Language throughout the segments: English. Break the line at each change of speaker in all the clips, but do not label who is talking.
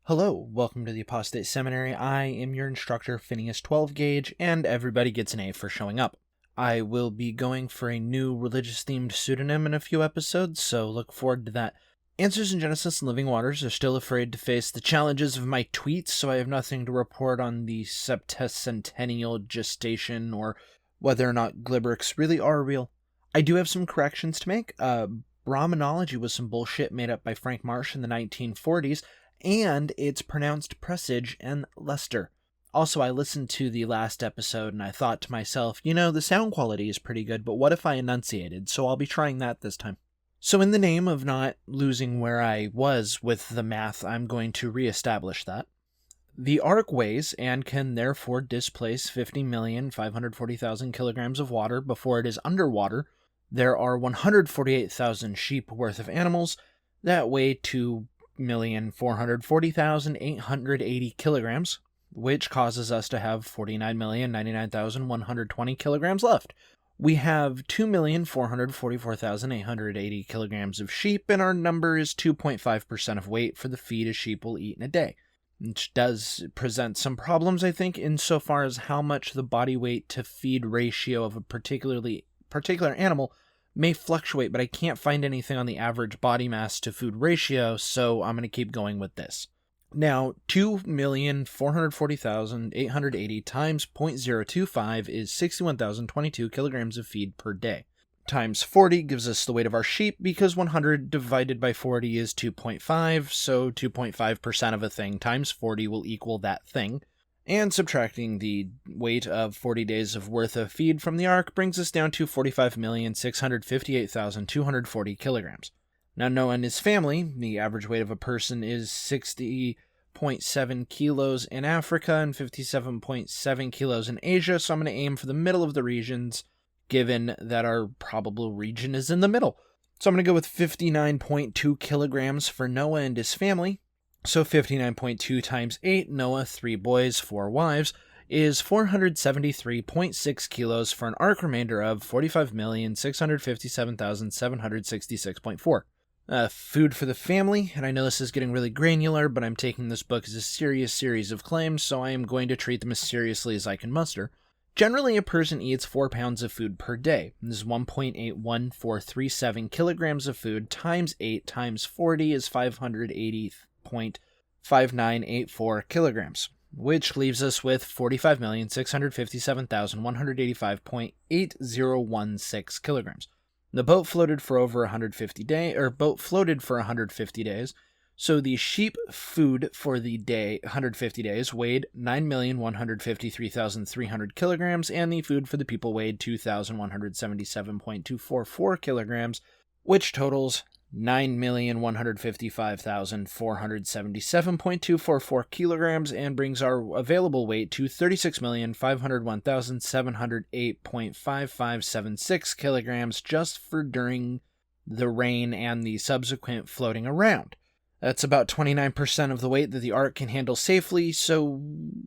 Hello, welcome to the Apostate Seminary. I am your instructor, Phineas 12 Gauge, and everybody gets an A for showing up. I will be going for a new religious-themed pseudonym in a few episodes, so look forward to that. Answers in Genesis and Living Waters are still afraid to face the challenges of my tweets, so I have nothing to report on the septucentennial gestation or whether or not Glibrics really are real. I do have some corrections to make. Brahmanology was some bullshit made up by Frank Marsh in the 1940s, and it's pronounced Presage and Leicester. Also, I listened to the last episode and I thought to myself, the sound quality is pretty good, but what if I enunciated? So I'll be trying that this time. So in the name of not losing where I was with the math, I'm going to reestablish that. The ark weighs and can therefore displace 50,540,000 kilograms of water before it is underwater. There are 148,000 sheep worth of animals that weigh 2,440,880 kilograms, which causes us to have 49,099,120 kilograms left. We have 2,444,880 kilograms of sheep, and our number is 2.5% of weight for the feed a sheep will eat in a day, which does present some problems, I think, insofar as how much the body weight to feed ratio of a particular animal may fluctuate, but I can't find anything on the average body mass to food ratio, so I'm going to keep going with this. Now, 2,440,880 times 0.025 is 61,022 kilograms of feed per day. Times 40 gives us the weight of our sheep, because 100 divided by 40 is 2.5, so 2.5% of a thing times 40 will equal that thing. And subtracting the weight of 40 days of worth of feed from the ark brings us down to 45,658,240 kilograms. Now, Noah and his family, the average weight of a person is 60.7 kilos in Africa and 57.7 kilos in Asia, so I'm going to aim for the middle of the regions, given that our probable region is in the middle. So I'm going to go with 59.2 kilograms for Noah and his family. So 59.2 times 8, Noah, 3 boys, 4 wives, is 473.6 kilos for an ark remainder of 45,657,766.4. Food for the family, and I know this is getting really granular, but I'm taking this book as a serious series of claims, so I am going to treat them as seriously as I can muster. Generally, a person eats 4 pounds of food per day. This is 1.81437 kilograms of food times 8 times 40 is 580.5984 kilograms, which leaves us with 45,657,185.8016 kilograms. The boat floated for 150 days, so the sheep food for the day 150 days weighed 9,153,300 kilograms, and the food for the people weighed 2,177.244 kilograms, which totals 9,155,477.244 kilograms and brings our available weight to 36,501,708.5576 kilograms just for during the rain and the subsequent floating around. That's about 29% of the weight that the ark can handle safely, so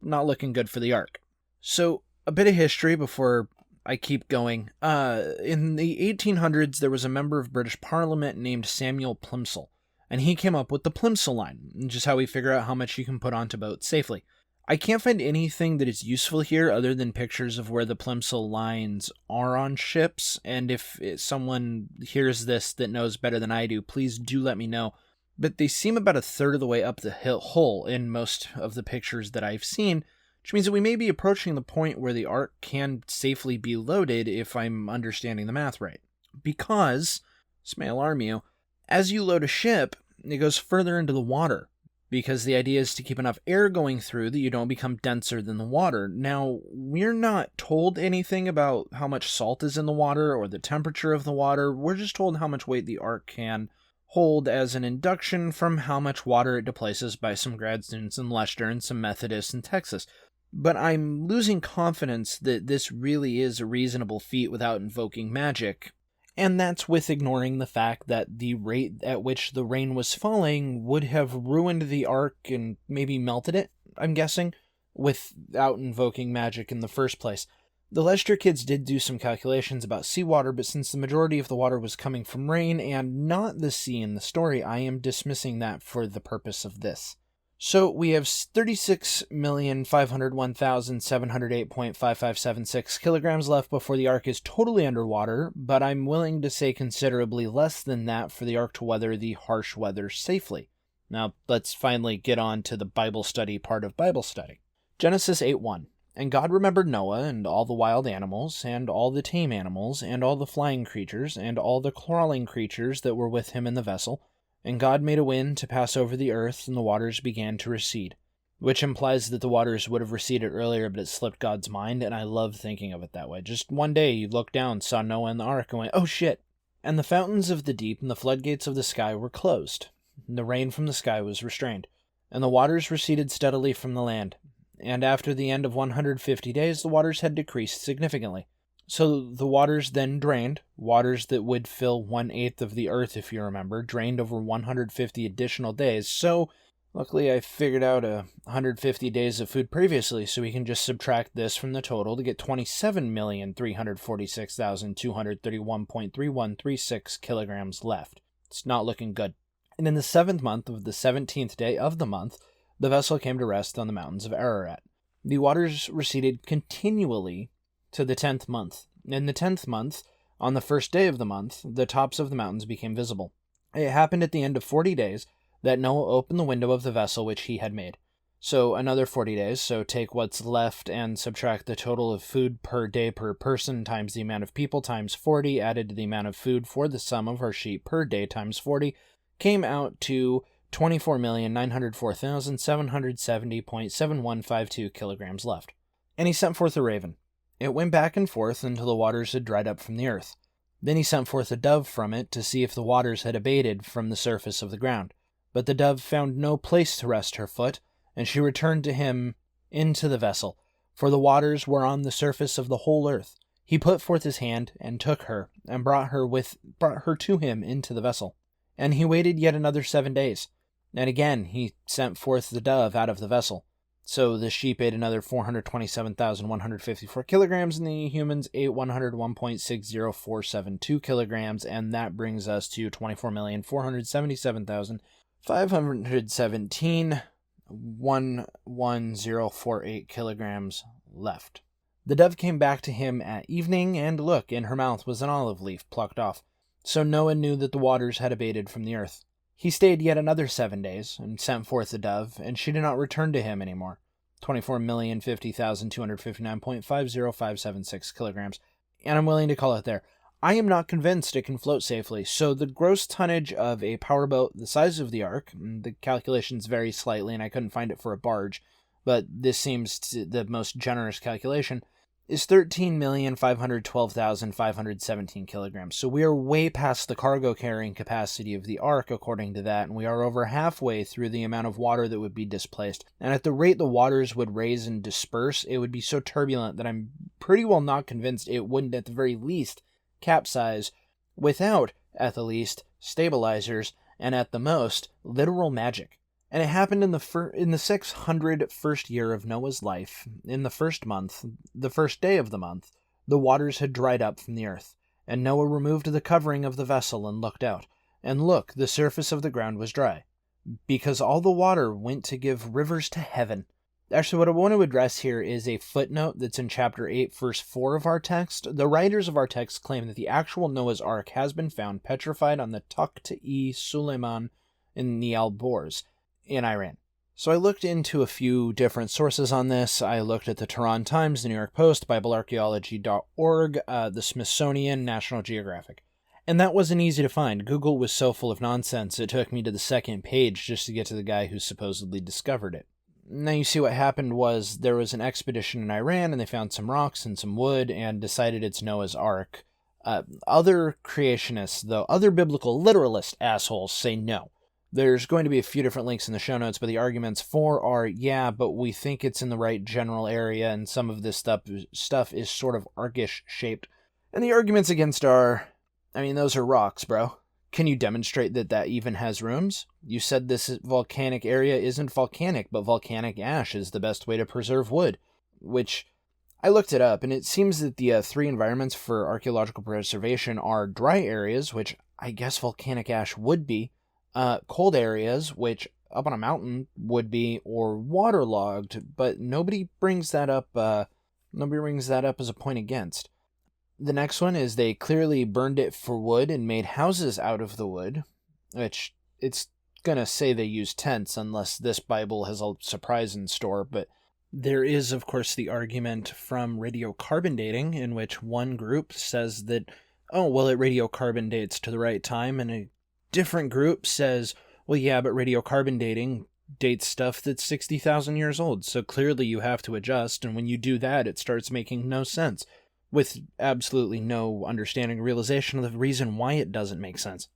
not looking good for the ark. So, a bit of history before I keep going. In the 1800s, there was a member of British Parliament named Samuel Plimsoll, and he came up with the Plimsoll line, which is how we figure out how much you can put onto boats safely. I can't find anything that is useful here other than pictures of where the Plimsoll lines are on ships, and if someone hears this that knows better than I do, please do let me know. But they seem about a third of the way up the hull in most of the pictures that I've seen, which means that we may be approaching the point where the ark can safely be loaded if I'm understanding the math right. Because, this may alarm you, as you load a ship, it goes further into the water, because the idea is to keep enough air going through that you don't become denser than the water. Now, we're not told anything about how much salt is in the water or the temperature of the water. We're just told how much weight the ark can hold as an induction from how much water it displaces by some grad students in Leicester and some Methodists in Texas. But I'm losing confidence that this really is a reasonable feat without invoking magic, and that's with ignoring the fact that the rate at which the rain was falling would have ruined the ark and maybe melted it, I'm guessing, without invoking magic in the first place. The Leicester kids did do some calculations about seawater, but since the majority of the water was coming from rain and not the sea in the story, I am dismissing that for the purpose of this. So we have 36,501,708.5576 kilograms left before the Ark is totally underwater, but I'm willing to say considerably less than that for the Ark to weather the harsh weather safely. Now, let's finally get on to the Bible study part of Bible study. Genesis 8:1. And God remembered Noah and all the wild animals, and all the tame animals, and all the flying creatures, and all the crawling creatures that were with him in the vessel. And God made a wind to pass over the earth, and the waters began to recede. Which implies that the waters would have receded earlier, but it slipped God's mind, and I love thinking of it that way. Just one day, you looked down, saw Noah in the ark, and went, oh shit! And the fountains of the deep and the floodgates of the sky were closed. And the rain from the sky was restrained. And the waters receded steadily from the land. And after the end of 150 days, the waters had decreased significantly. So the waters then drained, waters that would fill 1/8 of the earth, if you remember, drained over 150 additional days. So, luckily I figured out 150 days of food previously, so we can just subtract this from the total to get 27,346,231.3136 kilograms left. It's not looking good. And in the 7th month of the 17th day of the month, the vessel came to rest on the mountains of Ararat. The waters receded continually to the 10th month. In the 10th month, on the first day of the month, the tops of the mountains became visible. It happened at the end of 40 days that Noah opened the window of the vessel which he had made. So another 40 days, so take what's left and subtract the total of food per day per person times the amount of people times 40 added to the amount of food for the sum of our sheep per day times 40 came out to 24,904,770.7152 kilograms left. And he sent forth a raven. It went back and forth until the waters had dried up from the earth. Then he sent forth a dove from it to see if the waters had abated from the surface of the ground. But the dove found no place to rest her foot, and she returned to him into the vessel, for the waters were on the surface of the whole earth. He put forth his hand and took her, and brought her to him into the vessel. And he waited yet another 7 days. And again he sent forth the dove out of the vessel. So the sheep ate another 427,154 kilograms, and the humans ate 101.60472 kilograms, and that brings us to 24,477,517.11048 kilograms left. The dove came back to him at evening, and look, in her mouth was an olive leaf plucked off. So Noah knew that the waters had abated from the earth. He stayed yet another 7 days, and sent forth the dove, and she did not return to him any more. 24,050,259.50576 kilograms. And I'm willing to call it there. I am not convinced it can float safely, so the gross tonnage of a powerboat the size of the Ark, the calculations vary slightly, and I couldn't find it for a barge, but this seems the most generous calculation, is 13,512,517 kilograms. So we are way past the cargo carrying capacity of the Ark, according to that, and we are over halfway through the amount of water that would be displaced. And at the rate the waters would raise and disperse, it would be so turbulent that I'm pretty well not convinced it wouldn't at the very least capsize without, at the least, stabilizers, and at the most, literal magic. And it happened in the 601st year of Noah's life, in the first month, the first day of the month, the waters had dried up from the earth. And Noah removed the covering of the vessel and looked out. And look, the surface of the ground was dry, because all the water went to give rivers to heaven. Actually, what I want to address here is a footnote that's in chapter 8, verse 4 of our text. The writers of our text claim that the actual Noah's Ark has been found petrified on the Takht-i Suleiman in the Alborz in Iran. So I looked into a few different sources on this. I looked at the Tehran Times, the New York Post, BibleArchaeology.org, the Smithsonian, National Geographic. And that wasn't easy to find. Google was so full of nonsense, it took me to the second page just to get to the guy who supposedly discovered it. Now you see what happened was there was an expedition in Iran, and they found some rocks and some wood and decided it's Noah's Ark. Other creationists, though, other biblical literalist assholes say no. There's going to be a few different links in the show notes, but the arguments for are, yeah, but we think it's in the right general area, and some of this stuff is sort of arkish shaped. And the arguments against are, I mean, those are rocks, bro. Can you demonstrate that even has rooms? You said this volcanic area isn't volcanic, but volcanic ash is the best way to preserve wood. Which, I looked it up, and it seems that the 3 environments for archaeological preservation are dry areas, which I guess volcanic ash would be, cold areas, which up on a mountain would be, or waterlogged, but nobody brings that up as a point against. The next one is they clearly burned it for wood and made houses out of the wood, which it's gonna say they used tents unless this Bible has a surprise in store, but there is, of course, the argument from radiocarbon dating in which one group says that, oh, well, it radiocarbon dates to the right time, and a different group says, well, yeah, but radiocarbon dating dates stuff that's 60,000 years old, so clearly you have to adjust, and when you do that, it starts making no sense, with absolutely no understanding or realization of the reason why it doesn't make sense.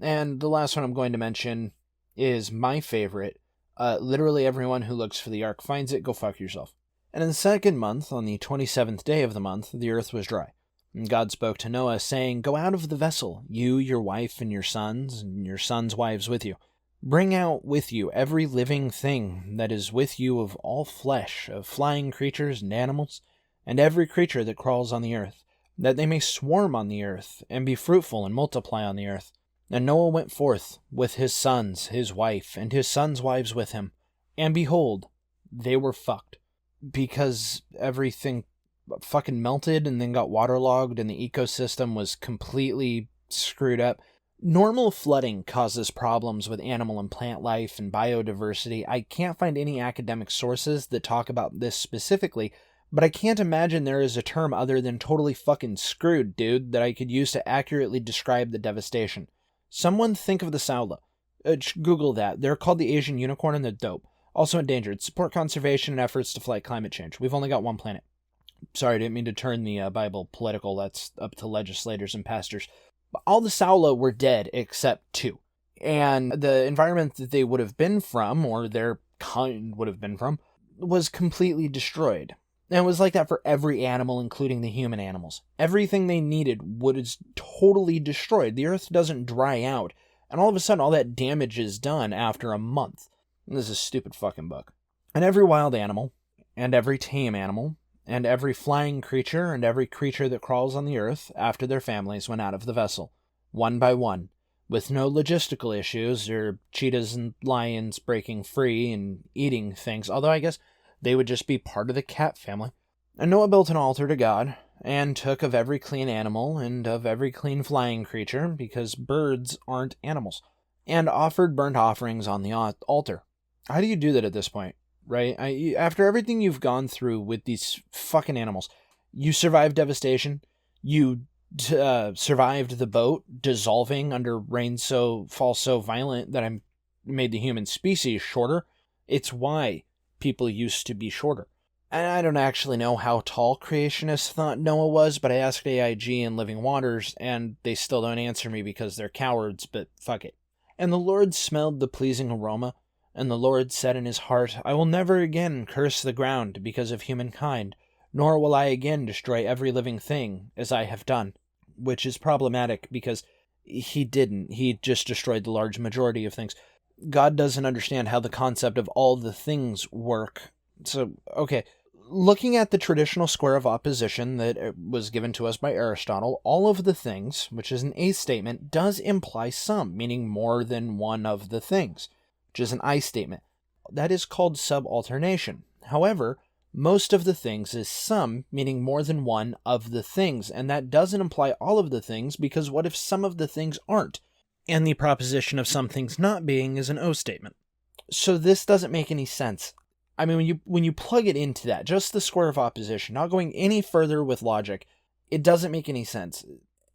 And the last one I'm going to mention is my favorite. Literally everyone who looks for the ark finds it, go fuck yourself. And in the second month, on the 27th day of the month, the earth was dry. And God spoke to Noah, saying, go out of the vessel, you, your wife, and your sons' wives with you. Bring out with you every living thing that is with you of all flesh, of flying creatures and animals, and every creature that crawls on the earth, that they may swarm on the earth, and be fruitful and multiply on the earth. And Noah went forth with his sons, his wife, and his sons' wives with him. And behold, they were fucked, because everything fucking melted and then got waterlogged and the ecosystem was completely screwed up. Normal flooding causes problems with animal and plant life and biodiversity. I can't find any academic sources that talk about this specifically, but I can't imagine there is a term other than totally fucking screwed, dude, that I could use to accurately describe the devastation. Someone think of the Saula. Google that. They're called the Asian unicorn and they're dope. Also endangered. Support conservation and efforts to fight climate change. We've only got one planet. Sorry, I didn't mean to turn the Bible political. That's up to legislators and pastors. But all the Saula were dead except two. And the environment that they would have been from, or their kind would have been from, was completely destroyed. And it was like that for every animal, including the human animals. Everything they needed was totally destroyed. The earth doesn't dry out. And all of a sudden, all that damage is done after a month. And this is a stupid fucking book. And every wild animal, and every tame animal, and every flying creature, and every creature that crawls on the earth, after their families, went out of the vessel, one by one, with no logistical issues, or cheetahs and lions breaking free and eating things, although I guess they would just be part of the cat family. And Noah built an altar to God, and took of every clean animal, and of every clean flying creature, because birds aren't animals, and offered burnt offerings on the altar. How do you do that at this point, right? After everything you've gone through with these fucking animals, you survived devastation, you survived the boat dissolving under fall so violent that I made the human species shorter. It's why people used to be shorter. And I don't actually know how tall creationists thought Noah was, but I asked AIG and Living Waters, and they still don't answer me because they're cowards, but fuck it. And the Lord smelled the pleasing aroma, and the Lord said in his heart, I will never again curse the ground because of humankind, nor will I again destroy every living thing as I have done. Which is problematic because he didn't. He just destroyed the large majority of things. God doesn't understand how the concept of all the things work. So, okay, looking at the traditional square of opposition that was given to us by Aristotle, all of the things, which is an A statement, does imply some, meaning more than one of the things, which is an I statement. That is called subalternation. However, most of the things is some, meaning more than one of the things, and that doesn't imply all of the things, because what if some of the things aren't? And the proposition of some things not being is an O statement. So this doesn't make any sense. I mean, when you plug it into that, just the square of opposition, not going any further with logic, it doesn't make any sense.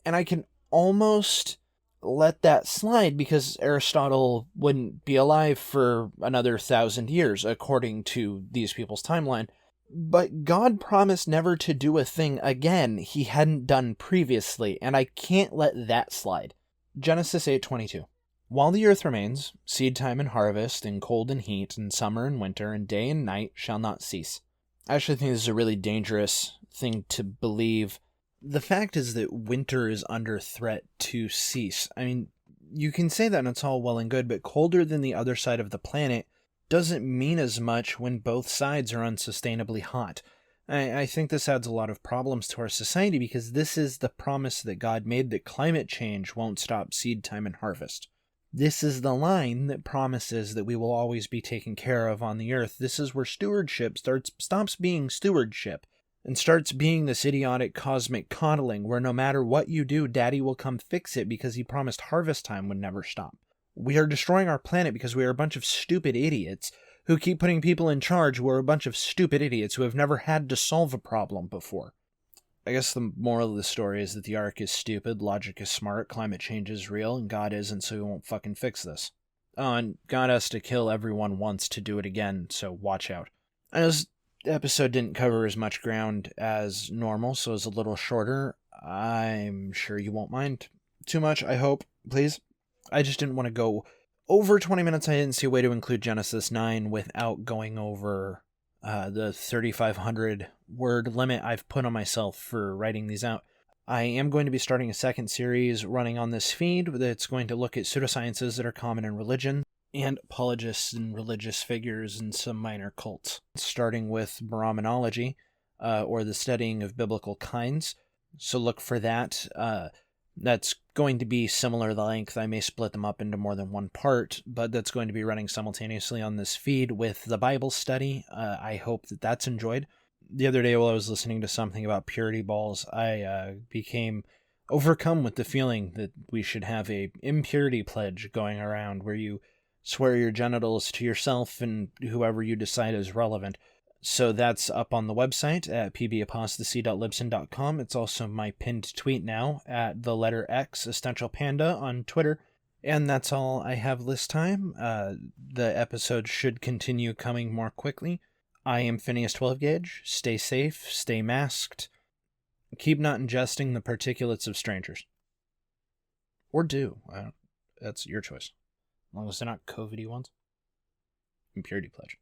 And I can almost let that slide because Aristotle wouldn't be alive for another 1,000 years, according to these people's timeline. But God promised never to do a thing again he hadn't done previously, and I can't let that slide. Genesis 8:22. While the earth remains, seed time and harvest, and cold and heat, and summer and winter, and day and night shall not cease. I actually think this is a really dangerous thing to believe. The fact is that winter is under threat to cease. I mean, you can say that and it's all well and good, but colder than the other side of the planet doesn't mean as much when both sides are unsustainably hot. I think this adds a lot of problems to our society because this is the promise that God made that climate change won't stop seed time and harvest. This is the line that promises that we will always be taken care of on the earth. This is where stewardship stops being stewardship and starts being this idiotic cosmic coddling where no matter what you do, Daddy will come fix it because he promised harvest time would never stop. We are destroying our planet because we are a bunch of stupid idiots who keep putting people in charge who are a bunch of stupid idiots who have never had to solve a problem before. I guess the moral of the story is that the Ark is stupid, logic is smart, climate change is real, and God isn't, so he won't fucking fix this. Oh, and God has to kill everyone once to do it again, so watch out. I know this episode didn't cover as much ground as normal, so it's a little shorter. I'm sure you won't mind too much, I hope, please. I just didn't want to go over 20 minutes. I didn't see a way to include Genesis 9 without going over the 3,500 word limit I've put on myself for writing these out. I am going to be starting a second series running on this feed that's going to look at pseudosciences that are common in religion and apologists and religious figures and some minor cults, starting with Brahmanology, or the studying of biblical kinds. So look for that. That's going to be similar length. I may split them up into more than one part, but that's going to be running simultaneously on this feed with the Bible study. I hope that that's enjoyed. The other day while I was listening to something about purity balls, I became overcome with the feeling that we should have a impurity pledge going around where you swear your genitals to yourself and whoever you decide is relevant. So that's up on the website at pbapostasy.libsyn.com. It's also my pinned tweet now at the letter X Essential Panda on Twitter. And that's all I have this time. The episode should continue coming more quickly. I am Phineas 12 Gauge. Stay safe, stay masked. Keep not ingesting the particulates of strangers. Or do. That's your choice. As long as they're not COVID-y ones. Impurity pledge.